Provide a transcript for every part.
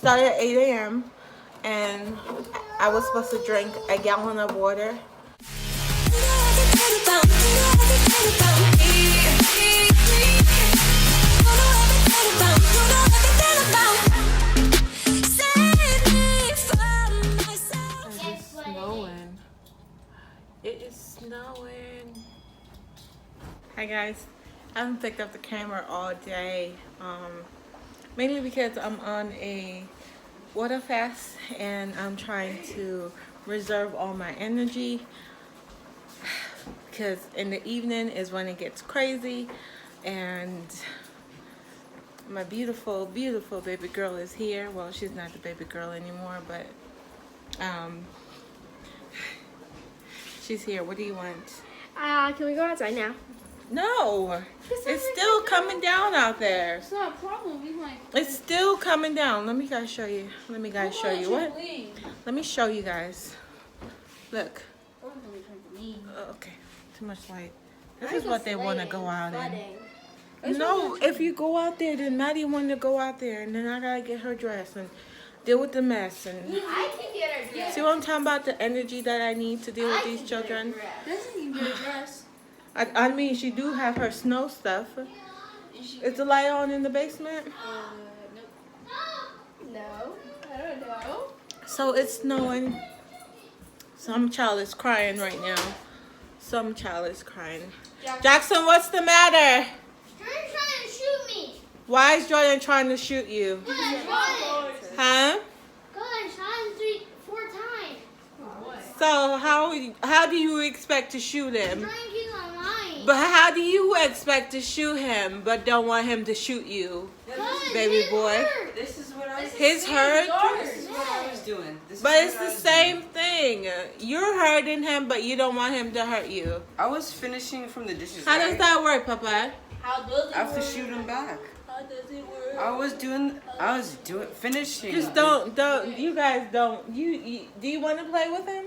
Started at 8 a.m. and I was supposed to drink a gallon of water. It's snowing. It is snowing. Hi guys, I haven't picked up the camera all day. Mainly because I'm on a water fast and I'm trying to reserve all my energy, because in the evening is when it gets crazy and my beautiful baby girl is here. Well, she's not the baby girl anymore, but she's here. What do you want? Can we go outside now? No, it's still coming down out there. It's not a problem. It's still coming down. Let me guys show you. Let me guys show you. What? Let me show you guys. Look. Okay, too much light. This is what they want to go out in. No, if you go out there, then Maddie wanted to go out there, and then I gotta get her dressed and deal with the mess. And I can get her dressed. see what I'm talking about? The energy that I need to deal with these children. Doesn't even get her dressed. I mean, she do have her snow stuff. Is the light on in the basement? No, I don't know. So it's snowing. Some child is crying right now. Some child is crying. Jackson, what's the matter? Jordan's trying to shoot me. Why is Jordan trying to shoot you? Huh? God, I shot him 4 times. So how do you expect to shoot him? Trying to keep my mind. But how do you expect to shoot him but don't want him to shoot you, baby boy? This is what I was His hurt? This is what I was doing. But it's the same thing. You're hurting him, but you don't want him to hurt you. I was finishing from the dishes. How does that work, Papa? How does it I have to work? shoot him back. How does it work? I was doing finishing. Just don't, you guys don't. You do you want to play with him?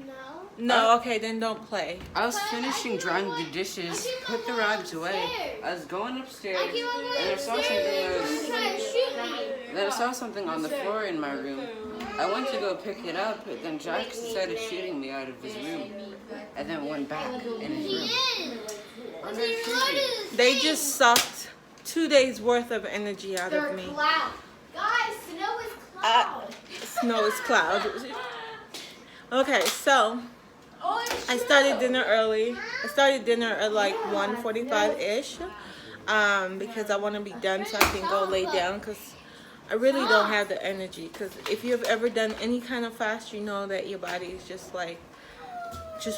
No. No, okay, then don't play. I was finishing drying the dishes, put the rags away. I was going upstairs, I keep on going and I saw something. trying to shoot me. Then I saw something on the floor in my room. I went to go pick it up, but then Jax started shooting me out of his room, and then went back in his room. What's in your lotus? They just sucked 2 days worth of energy out of me. Cloud. Guys, snow is cloud. Snow is cloud. Okay, so I started dinner early. I started dinner at like 1:45-ish because I want to be done so I can go lay down, because I really don't have the energy. Because if you've ever done any kind of fast, you know that your body is just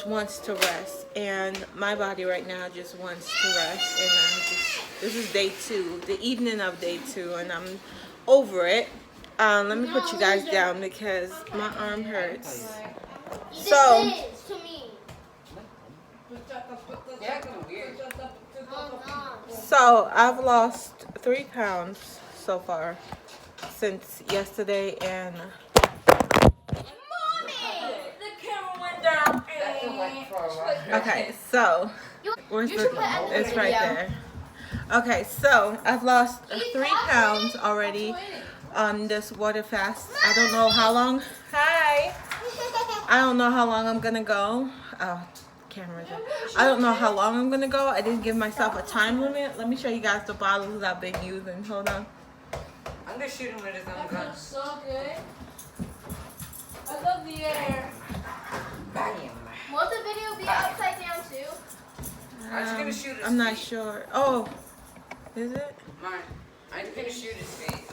wants to rest, and my body right now just wants to rest. And this is day 2, the evening of day 2, and I'm over it. Let me put you guys down because my arm hurts. So This to me. So I've lost 3 pounds so far since yesterday, and okay, so where's it's right there. Okay, so I've lost 3 pounds already on this water fast. I don't know how long. Hi. I don't know how long I'm gonna go. Oh, camera. I don't know how long I'm gonna go. I didn't give myself a time limit. Let me show you guys the bottles I've been using. Hold on. I'm gonna shoot him with his own gun. So good. I love the air. Bam. Won't the video be upside down too? I was gonna shoot his I'm not feet. sure. Oh, is it? Mine. I was gonna shoot his feet.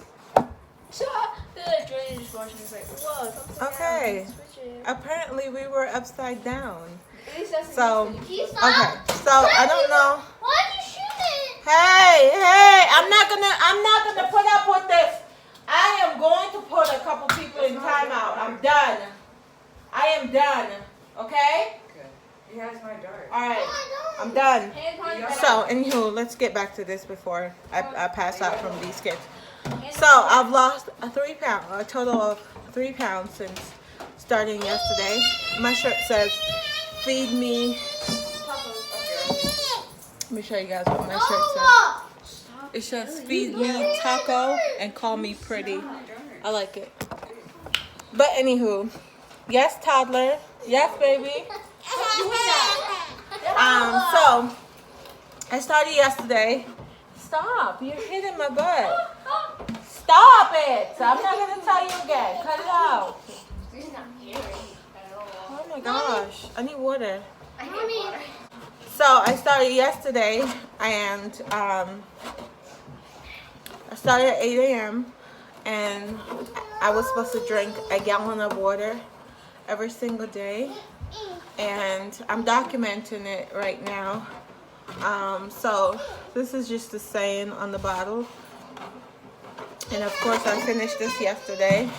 The drainage portion is like, whoa. it's upside Okay. down. Switch it. Apparently we were upside down. At least that's So, the Can you stop? okay. So I don't know. Why'd you shoot it? Hey, I'm not gonna put up with this. I am going to put a couple people in timeout. I'm done. I am done. Okay? Okay. He has my dart. All right. Oh, I'm done. Hand punch. So, anywho, let's get back to this before I pass out from these kids. So, I've lost a total of 3 pounds since starting yesterday. My shirt says, feed me. Let me show you guys what my shirt says. It's just feed me taco and call me pretty. I like it. But anywho, yes, toddler. Yes, baby. So I started yesterday. Stop! You're hitting my butt. Stop it! I'm not gonna tell you again. Cut it out. Oh my gosh! I need water. So I started yesterday, and I started at 8 a.m. and I was supposed to drink a gallon of water every single day, and I'm documenting it right now. So this is just the saying on the bottle, and of course I finished this yesterday,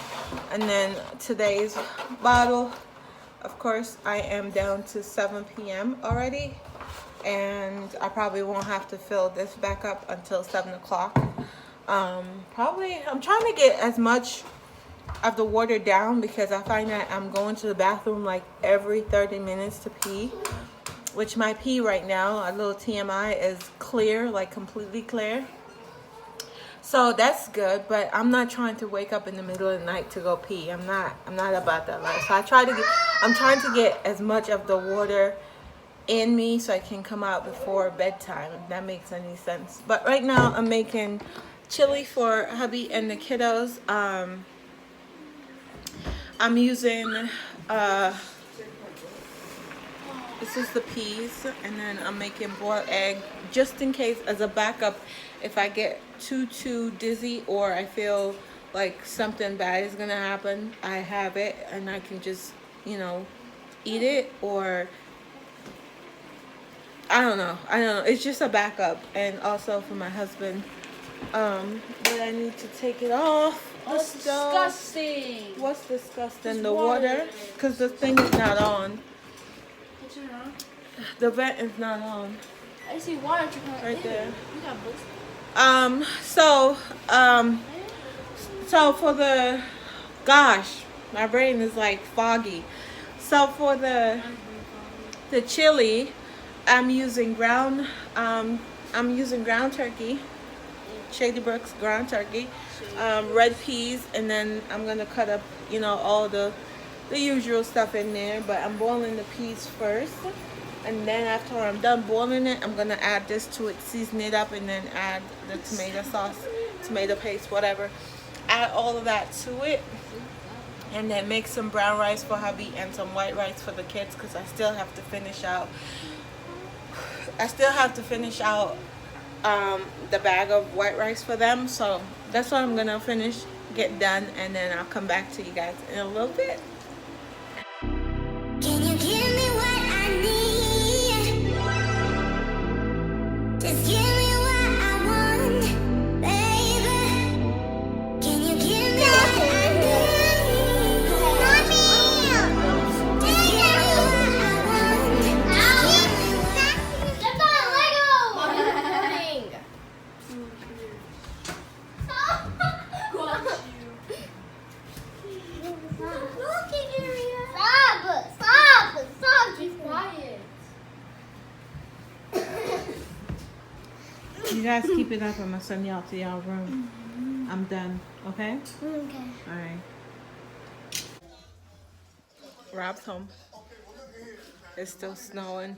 and then today's bottle, of course I am down to 7 p.m. already, and I probably won't have to fill this back up until 7 o'clock. Probably I'm trying to get as much of the water down because I find that I'm going to the bathroom like every 30 minutes to pee, which my pee right now, a little TMI, is clear, like completely clear. So that's good, but I'm not trying to wake up in the middle of the night to go pee. I'm not about that life. So I'm trying to get as much of the water in me so I can come out before bedtime, if that makes any sense. But right now I'm making chili for hubby and the kiddos. I'm using this is the peas, and then I'm making boiled egg just in case as a backup if I get too dizzy or I feel like something bad is gonna happen. I have it and I can just, you know, eat it, or I don't know. It's just a backup, and also for my husband. But I need to take it off. That's disgusting. What's disgusting? The water, because the thing is not on. Turn it on. The vent is not on. I see water dripping Right there. You got books. So for the, gosh, my brain is like foggy. So for the chili, I'm using ground turkey, Shady Brook's ground turkey, red peas, and then I'm gonna cut up, you know, all the usual stuff in there. But I'm boiling the peas first, and then after I'm done boiling it, I'm gonna add this to it, season it up, and then add the tomato sauce, tomato paste, whatever. Add all of that to it, and then make some brown rice for hubby and some white rice for the kids, because I still have to finish out the bag of white rice for them. So that's what I'm gonna get done, and then I'll come back to you guys in a little bit. Can you give me what I need? Just give me what I want, baby. Can you give me what I need? Mommy! Just give me what I want. That's not Lego! Look at your Stop! Be quiet. You guys keep it up. I'm gonna send y'all to y'all room. I'm done. Okay? Okay. All right. Rob's home. It's still snowing.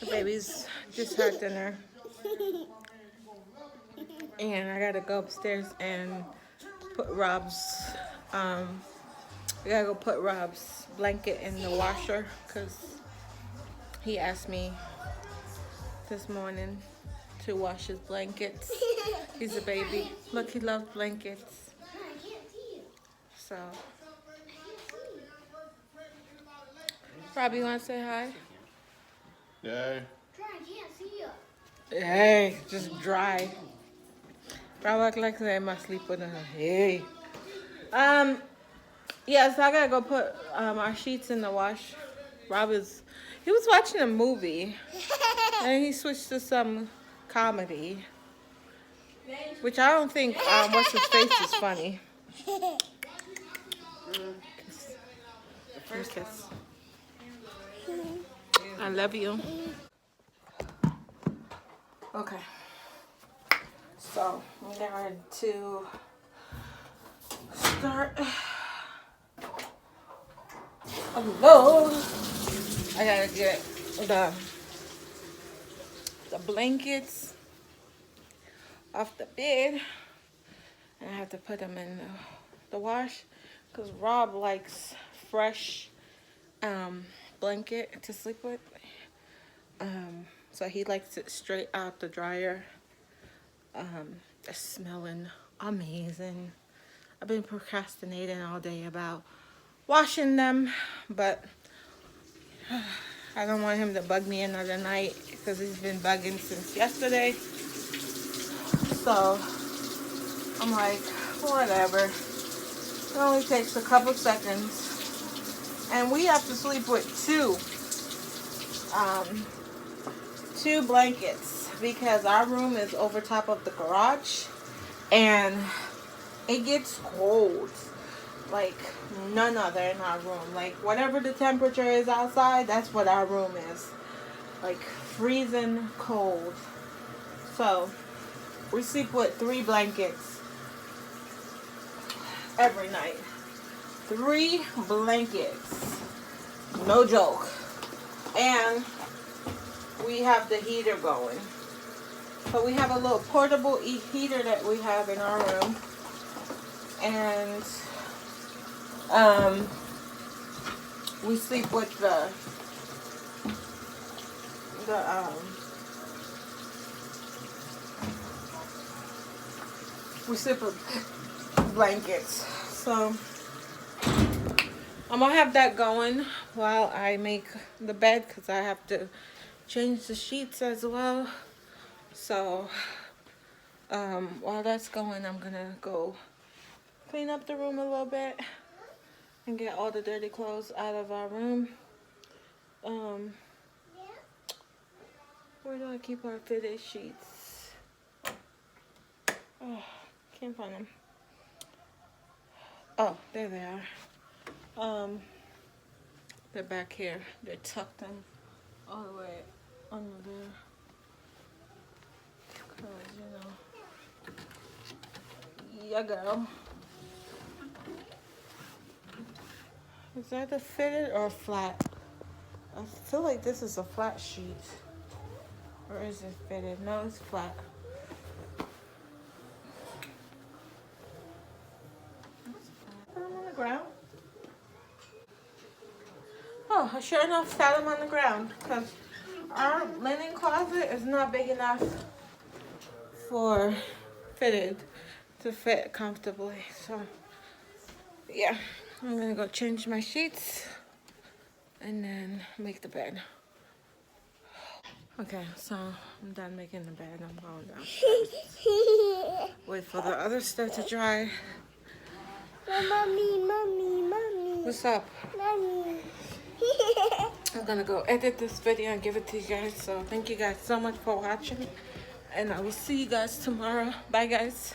The babies just had dinner, and I gotta go upstairs and put Rob's. We gotta go put Rob's blanket in the washer because he asked me this morning to wash his blankets. He's a baby. Look, he loves blankets. So, Rob, you wanna say hi? Yeah. I can't see you. Hey, just dry. Rob act like I must sleep with her. Hey. Yeah, so I gotta go put our sheets in the wash. He was watching a movie and he switched to some comedy, which I don't think what's his face is funny. Kiss. I love you. Okay. So I'm going to start. Hello. I gotta get the blankets off the bed, and I have to put them in the wash because Rob likes fresh blanket to sleep with. So he likes it straight out the dryer. It's smelling amazing. I've been procrastinating all day about washing them, but I don't want him to bug me another night because he's been bugging since yesterday. So I'm like, whatever. It only takes a couple seconds. And we have to sleep with two blankets because our room is over top of the garage and it gets cold like none other in our room. Like whatever the temperature is outside, that's what our room is, like freezing cold. So we sleep with 3 blankets every night. 3 blankets, no joke. And we have the heater going. So we have a little portable heater that we have in our room. And we sleep with we sleep with blankets. So I'm gonna have that going while I make the bed because I have to change the sheets as well. So while that's going, I'm gonna go clean up the room a little bit and get all the dirty clothes out of our room. Where do I keep our fitted sheets? Oh, can't find them. Oh, there they are. They're back here. They're tucked in all the way under there. Cause you know, yeah, girl. Is that a fitted or a flat? I feel like this is a flat sheet. Or is it fitted? No, it's flat. Put them on the ground. Oh, I sure enough sat them on the ground because our linen closet is not big enough for fitted to fit comfortably. So yeah, I'm gonna go change my sheets and then make the bed. Okay, so I'm done making the bed. I'm going down. Wait for the other stuff to dry. Mommy. What's up? Mommy. I'm gonna go edit this video and give it to you guys. So thank you guys so much for watching, and I will see you guys tomorrow. Bye guys.